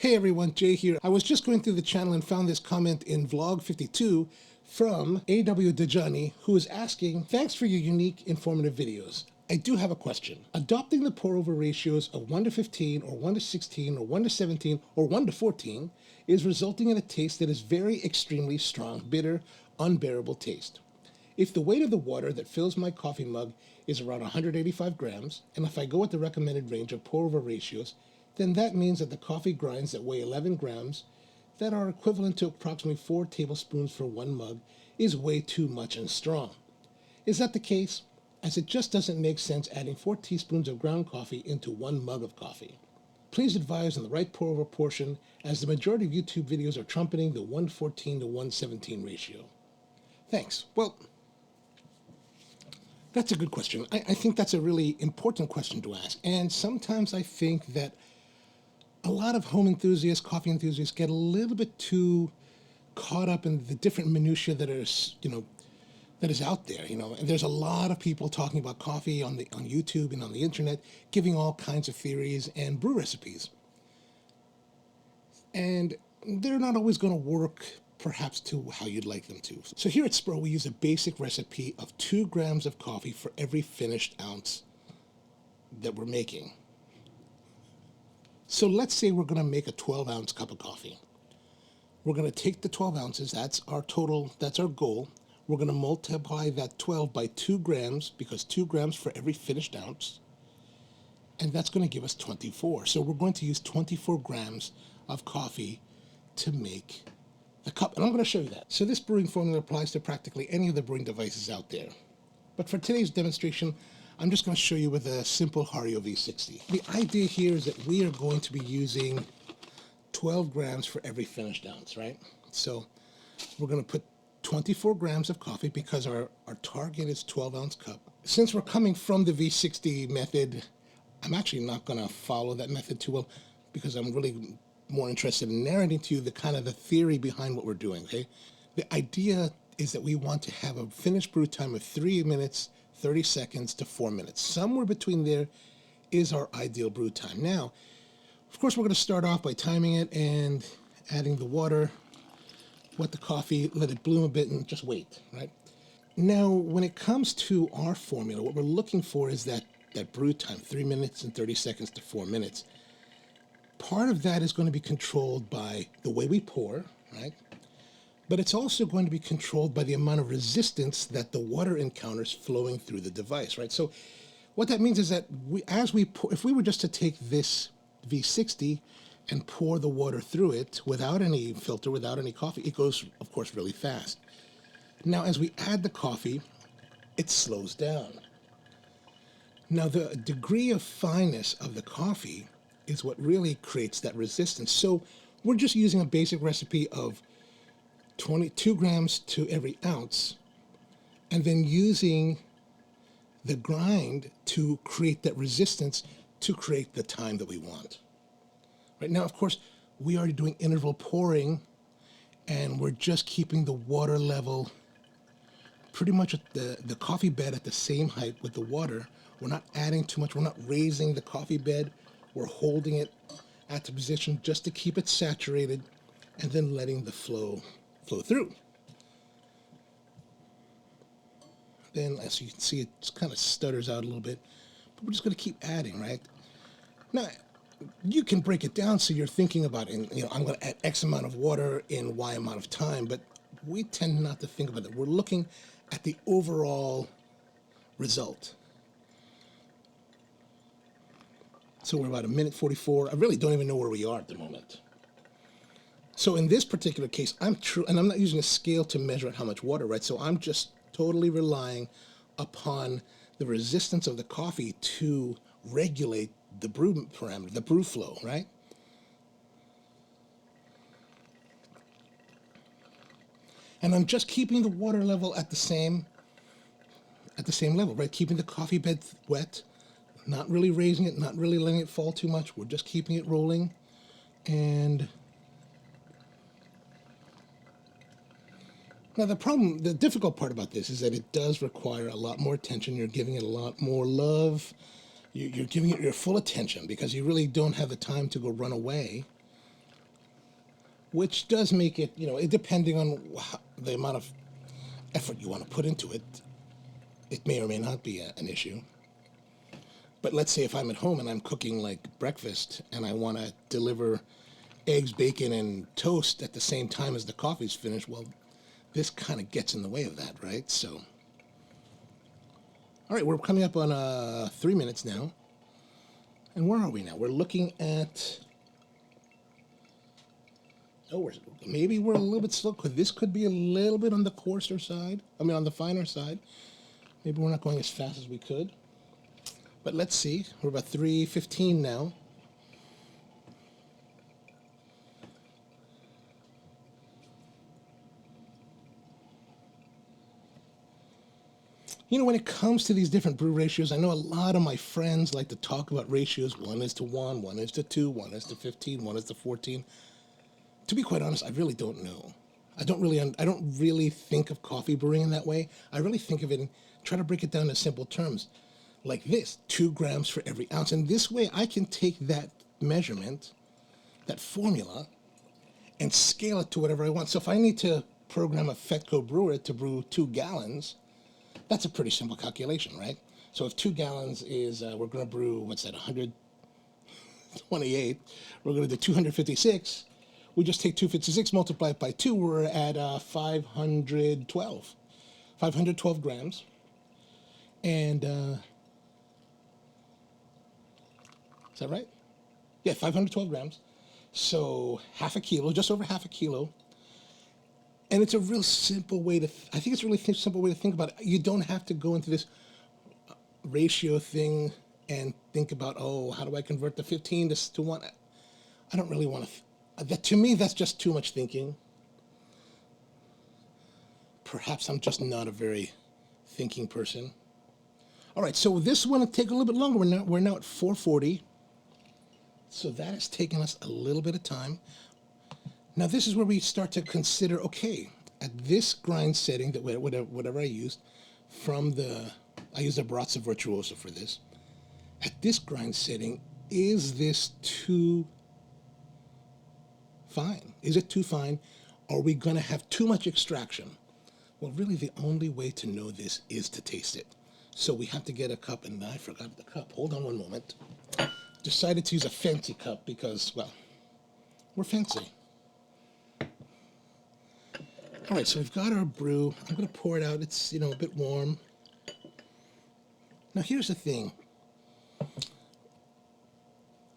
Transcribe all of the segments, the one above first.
Hey everyone, Jay here. I was just going through the channel and found this comment in vlog 52 from AW Dajani, who is asking, thanks for your unique, informative videos. I do have a question. Adopting the pour-over ratios of 1 to 15 or 1 to 16 or 1 to 17 or 1 to 14 is resulting in a taste that is very extremely strong, bitter, unbearable taste. If the weight of the water that fills my coffee mug is around 185 grams, and if I go with the recommended range of pour-over ratios, then that means that the coffee grinds that weigh 11 grams, that are equivalent to approximately 4 tablespoons for one mug, is way too much and strong. Is that the case? As it just doesn't make sense adding 4 teaspoons of ground coffee into one mug of coffee. Please advise on the right pour-over portion, as the majority of YouTube videos are trumpeting the 114 to 117 ratio. Thanks. Well, that's a good question. I think that's a really important question to ask. And sometimes I think that a lot of home enthusiasts, coffee enthusiasts, get a little bit too caught up in the different minutiae that is, that is out there. And there's a lot of people talking about coffee on YouTube and on the internet, giving all kinds of theories and brew recipes. And they're not always going to work perhaps to how you'd like them to. So here at Spro, we use a basic recipe of 2 grams of coffee for every finished ounce that we're making. So let's say we're going to make a 12-ounce cup of coffee. We're going to take the 12 ounces, that's our total, that's our goal. We're going to multiply that 12 by 2 grams, because 2 grams for every finished ounce, and that's going to give us 24. So we're going to use 24 grams of coffee to make the cup, and I'm going to show you that. So this brewing formula applies to practically any of the brewing devices out there. But for today's demonstration, I'm just going to show you with a simple Hario V60. The idea here is that we are going to be using 12 grams for every finished ounce, right? So we're going to put 24 grams of coffee because our target is 12-ounce cup. Since we're coming from the V60 method, I'm actually not going to follow that method too well because I'm really more interested in narrating to you the theory behind what we're doing, okay? The idea is that we want to have a finished brew time of 3 minutes, 30 seconds to 4 minutes. Somewhere between there is our ideal brew time. Now, of course, we're going to start off by timing it and adding the water, wet the coffee, let it bloom a bit, and just wait, right? Now, when it comes to our formula, what we're looking for is that brew time, 3 minutes and 30 seconds to 4 minutes. Part of that is going to be controlled by the way we pour, right? But it's also going to be controlled by the amount of resistance that the water encounters flowing through the device, right? So what that means is that if we were just to take this V60 and pour the water through it without any filter, without any coffee, it goes, of course, really fast. Now, as we add the coffee, it slows down. Now, the degree of fineness of the coffee is what really creates that resistance. So we're just using a basic recipe of 22 grams to every ounce, and then using the grind to create that resistance to create the time that we want. Right now, of course, we are doing interval pouring, and we're just keeping the water level pretty much at the coffee bed at the same height with the water. We're not adding too much. We're not raising the coffee bed. We're holding it at the position just to keep it saturated, and then letting the flow through. Then, as you can see, it kind of stutters out a little bit, but we're just going to keep adding, right? Now, you can break it down so you're thinking about it, I'm going to add X amount of water in Y amount of time, but we tend not to think about that. We're looking at the overall result. So we're about 1:44. I really don't even know where we are at the moment. So in this particular case, and I'm not using a scale to measure out how much water, right? So I'm just totally relying upon the resistance of the coffee to regulate the brew parameter, the brew flow, right? And I'm just keeping the water level at the same level, right? Keeping the coffee bed wet, not really raising it, not really letting it fall too much. We're just keeping it rolling. And now the difficult part about this is that it does require a lot more attention. You're giving it a lot more love. You're giving it your full attention because you really don't have the time to go run away. which does make it, it depending on the amount of effort you want to put into it, it may or may not be an issue. But let's say if I'm at home and I'm cooking like breakfast and I want to deliver eggs, bacon, and toast at the same time as the coffee's finished, well, this kind of gets in the way of that, right? So, all right, we're coming up on 3 minutes now. And where are we now? We're looking at, maybe we're a little bit slow. This could be a little bit on the coarser side. On the finer side. Maybe we're not going as fast as we could. But let's see. We're about 3:15 now. When it comes to these different brew ratios, I know a lot of my friends like to talk about ratios. 1:1, 1:2, 1:15, 1:14. To be quite honest, I really don't know. I don't really think of coffee brewing in that way. I really think of it and try to break it down to simple terms. Like this, 2 grams for every ounce. And this way I can take that measurement, that formula, and scale it to whatever I want. So if I need to program a Fetco brewer to brew 2 gallons, that's a pretty simple calculation, right? So if 2 gallons is, we're going to brew, 128, we're going to do 256. We just take 256, multiply it by 2, we're at 512 grams. And, is that right? Yeah, 512 grams. So half a kilo, just over half a kilo. And it's a real simple way to, I think it's a really simple way to think about it. You don't have to go into this ratio thing and think about, how do I convert the 15 to 1? I don't really want to, to me, that's just too much thinking. Perhaps I'm just not a very thinking person. All right, so this one will take a little bit longer. We're now at 4:40. So that has taken us a little bit of time. Now this is where we start to consider, okay, at this grind setting, that whatever I used, I used a Baratza Virtuoso for this. At this grind setting, is this too fine? Is it too fine? Are we going to have too much extraction? Well, really the only way to know this is to taste it. So we have to get a cup, and I forgot the cup. Hold on one moment. Decided to use a fancy cup because, well, we're fancy. All right, so we've got our brew. I'm going to pour it out. It's, a bit warm. Now, here's the thing.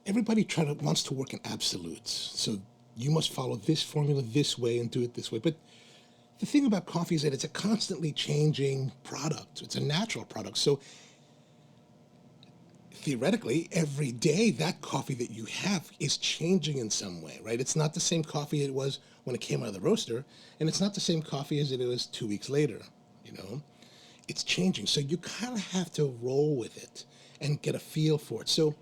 Everybody wants to work in absolutes. So you must follow this formula this way and do it this way. But the thing about coffee is that it's a constantly changing product. It's a natural product. So theoretically, every day, that coffee that you have is changing in some way, right? It's not the same coffee it was when it came out of the roaster, and it's not the same coffee as it was 2 weeks later, It's changing. So you kind of have to roll with it and get a feel for it. So,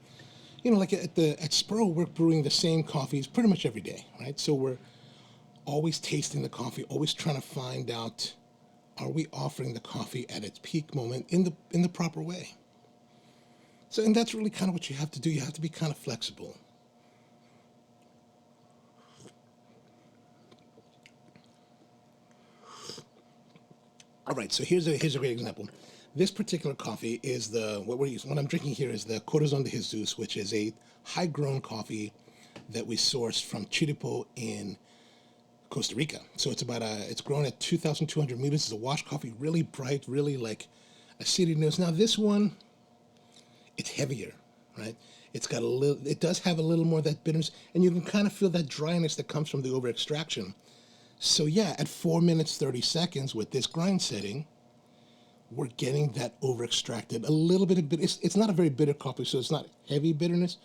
like at Spro, we're brewing the same coffees pretty much every day, right? So we're always tasting the coffee, always trying to find out, are we offering the coffee at its peak moment in the proper way? So, and that's really kind of what you have to do. You have to be kind of flexible. All right, so here's a great example. This particular coffee is what I'm drinking here is the Corazon de Jesus, which is a high-grown coffee that we sourced from Chiripo in Costa Rica. So it's grown at 2,200 meters. It's a wash coffee, really bright, really like acidity. Now this one, it's heavier, right? It does have a little more of that bitterness, and you can kind of feel that dryness that comes from the over extraction. So yeah, at 4 minutes 30 seconds with this grind setting, we're getting that over extracted, a little bit of bitter. It's not a very bitter coffee, so it's not heavy bitterness,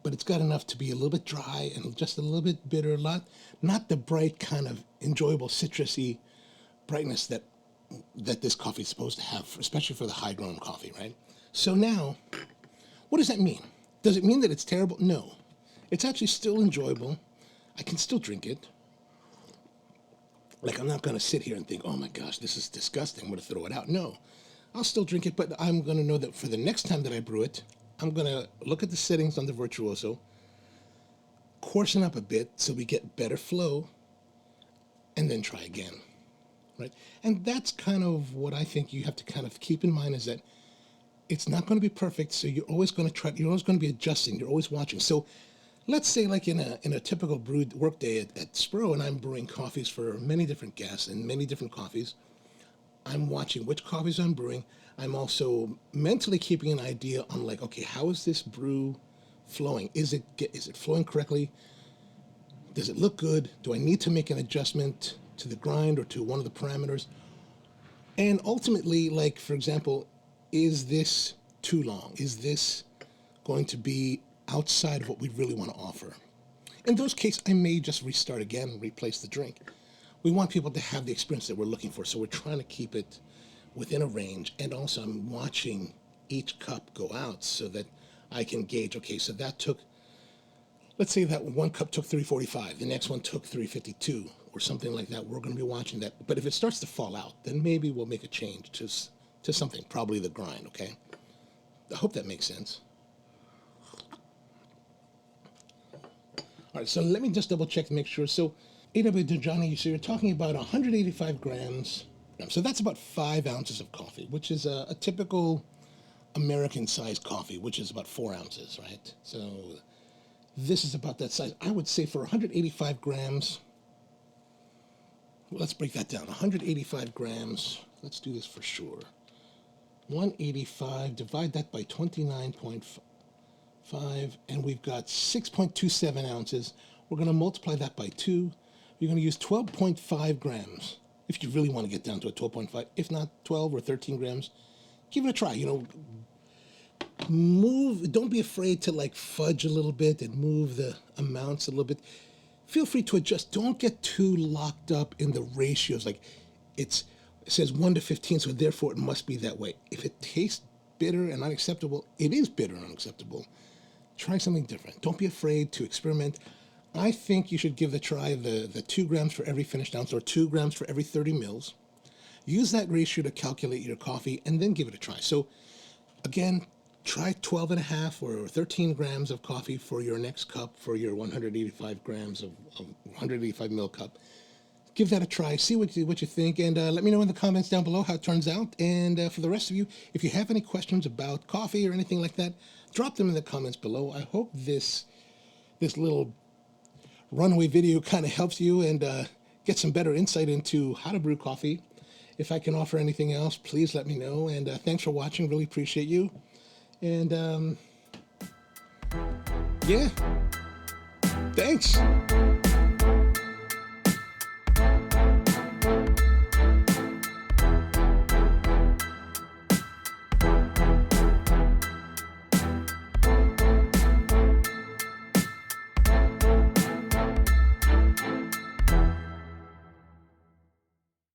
but it's got enough to be a little bit dry and just a little bit bitter. Not the bright kind of enjoyable citrusy brightness that this coffee is supposed to have, especially for the high grown coffee, right? So now, what does that mean? Does it mean that it's terrible? No. It's actually still enjoyable. I can still drink it. Like, I'm not going to sit here and think, oh my gosh, this is disgusting, I'm going to throw it out. No. I'll still drink it, but I'm going to know that for the next time that I brew it, I'm going to look at the settings on the Virtuoso, coarsen up a bit so we get better flow, and then try again, right? And that's kind of what I think you have to kind of keep in mind, is that it's not going to be perfect, so you're always going to be adjusting, you're always watching. So let's say like in a typical brew work day at Spro, and I'm brewing coffees for many different guests and many different coffees. I'm watching which coffees I'm brewing. I'm also mentally keeping an idea on like, okay, how is this brew flowing? Is it flowing correctly? Does it look good? Do I need to make an adjustment to the grind or to one of the parameters? And ultimately, like for example, is this too long? Is this going to be outside of what we really want to offer? In those cases, I may just restart again and replace the drink. We want people to have the experience that we're looking for, so we're trying to keep it within a range. And also I'm watching each cup go out so that I can gauge, okay, so that took, let's say that one cup took 345, the next one took 352 or something like that. We're going to be watching that. But if it starts to fall out, then maybe we'll make a change to something, probably the grind, okay? I hope that makes sense. All right, so let me just double check to make sure. So AW Dajani, so you're talking about 185 grams. So that's about 5 ounces of coffee, which is a typical American-sized coffee, which is about 4 ounces, right? So this is about that size. I would say for 185 grams, well, let's break that down. 185 grams, let's do this for sure. 185, divide that by 29.5, and we've got 6.27 ounces. We're going to multiply that by 2. You're going to use 12.5 grams if you really want to get down to a 12.5. If not 12 or 13 grams, give it a try. Don't be afraid to like fudge a little bit and move the amounts a little bit. Feel free to adjust. Don't get too locked up in the ratios. Like it says 1 to 15, so therefore it must be that way. If it tastes bitter and unacceptable, it is bitter and unacceptable. Try something different. Don't be afraid to experiment. I think you should give the try the 2 grams for every finished ounce, or 2 grams for every 30 mils. Use that ratio to calculate your coffee and then give it a try. So again, try 12.5 or 13 grams of coffee for your next cup, for your 185 grams of 185 mil cup. Give that a try, see what you think, and let me know in the comments down below how it turns out. And for the rest of you, if you have any questions about coffee or anything like that, drop them in the comments below. I hope this little runaway video kind of helps you and get some better insight into how to brew coffee. If I can offer anything else, please let me know. And thanks for watching. Really appreciate you. And yeah, thanks.